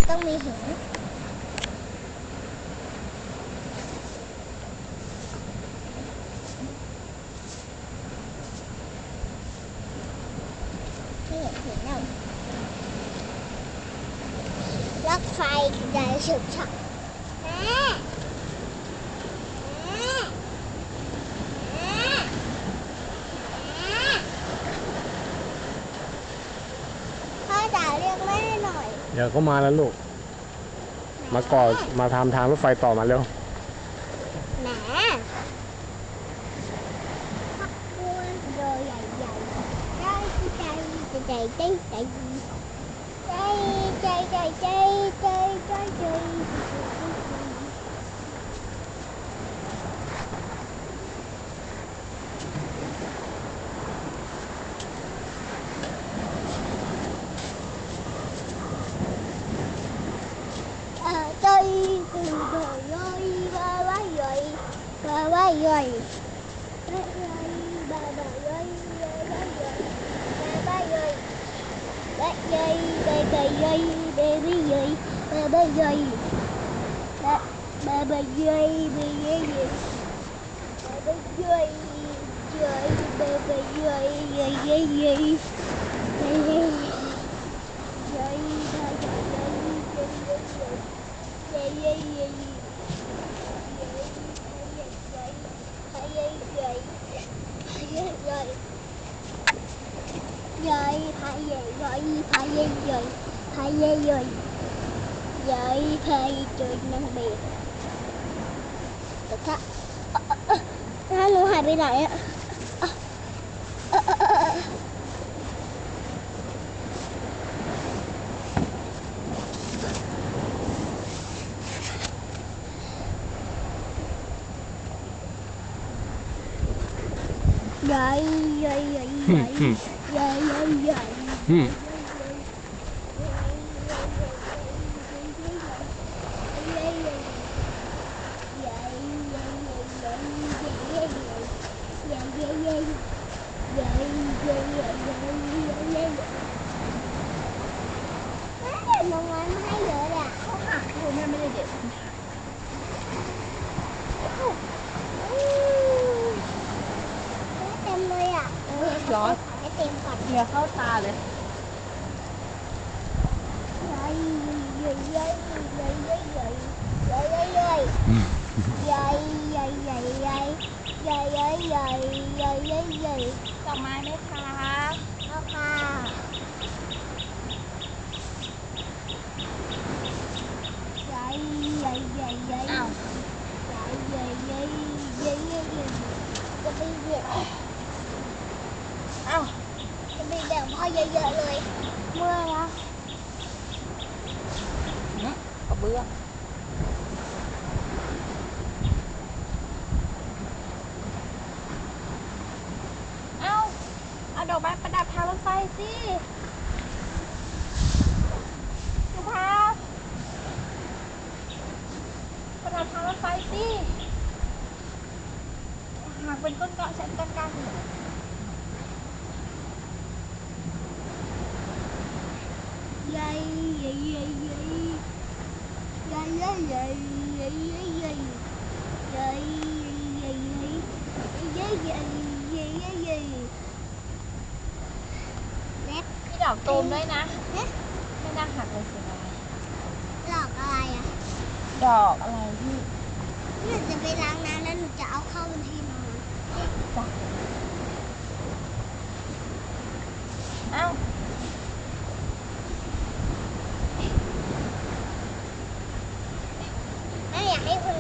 ต้องมีหินนี่หินเอารถไฟได้ฉุกเฉินแม่พ่อจ๋าเรียกแม่หน่อยเดี๋ยวก็มาแล้วลูกมาก่อมาทำทางรถไฟต่อมาเร็วแหมพักบัวโดยใหญ่ใหญ่ใจใจใจใจใจใจใจใจใจใจtôi từ đời ơi ba ba rồi ba ba rồi ba ơi ba ba ơi ba rồi ba rồi ba ơi ba ba ơi ba ba rồi ba ba rồi ba ba ba rồi ba ba rồi ba ba rồi rồi ba ba rồi rồi rồi rồi rồi thầy trời năng biệt thật á nó hài bên này á rồi rồi rồi rồi rồi rồi rồiมองมันให้เยอะอ่ะเขาหักดูแม่ไม่ได้เด็ดเต็มเลยอ่ะร้อนให้เต็มก่อนเหงื่อเข้าตาเลยเย้ยเย้ยเย้ยเย้ยเย้ยเย้ยเย้ยเย้ยเย้ยเย้ยเย้ยเย้ยเย้ยเย้ยเย้ยเย้ยเย้ยเย้ยเย้ยดอกไม้ไหมคะเอาค่ะเย้ยเย้ยเย้ยเย้ย อ้าว เย้ยเย้ยเย้ยเย้ยเย้ยจะไปเบียด อ้าว จะไปแบ่งพ่อเยอะๆเลยเมื่อละ กระเบื้องเอาดอกไม้ประดับทางรถไฟสิสุภาพประดับทางรถไฟสิหากเป็นก้นเกาะฉันกันเย้ยเย้ยเย้ยเย้ยเย้ยเย้ยเย้ยเย้ยเย้ยเย้ยเย้ยเย้ยเย้ยเย้ยเย้ยเย้ยเย้ยเย้ยเล็ก มีดอกตูมด้วยนะไม่น่าหักเลยสินะ หลอกอะไรอ่ะ ดอกอะไรที่ หนูจะไปล้างน้ำแล้วหนูจะเอาเข้าที่นอน จ้ะเอ้า แม่อยากให้คุณ